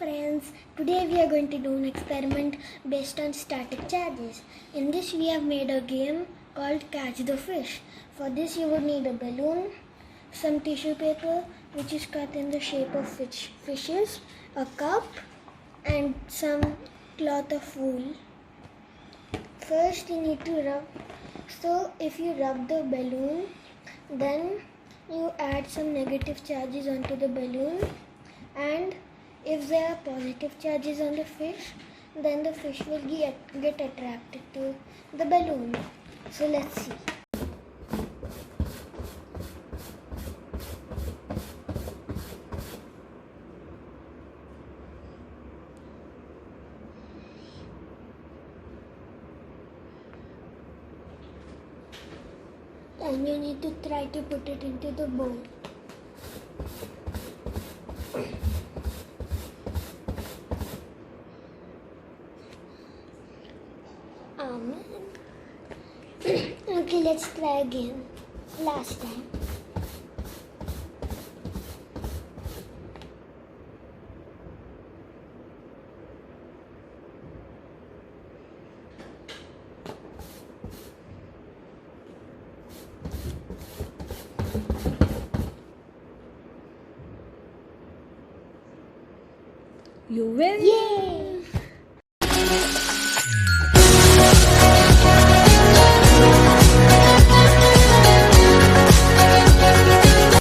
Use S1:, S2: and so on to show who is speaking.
S1: friends, today we are going to do an experiment based on static charges. In this we have made a game called Catch the Fish. For this you would need a balloon, some tissue paper which is cut in the shape of fishes, a cup and some cloth of wool. First you need to rub. So if you rub the balloon, then you add some negative charges onto the balloon, and if there are positive charges on the fish, then the fish will get attracted to the balloon. So let's see. And you need to try to put it into the bowl. Okay, let's try again. Last time.
S2: You win!
S1: Yay!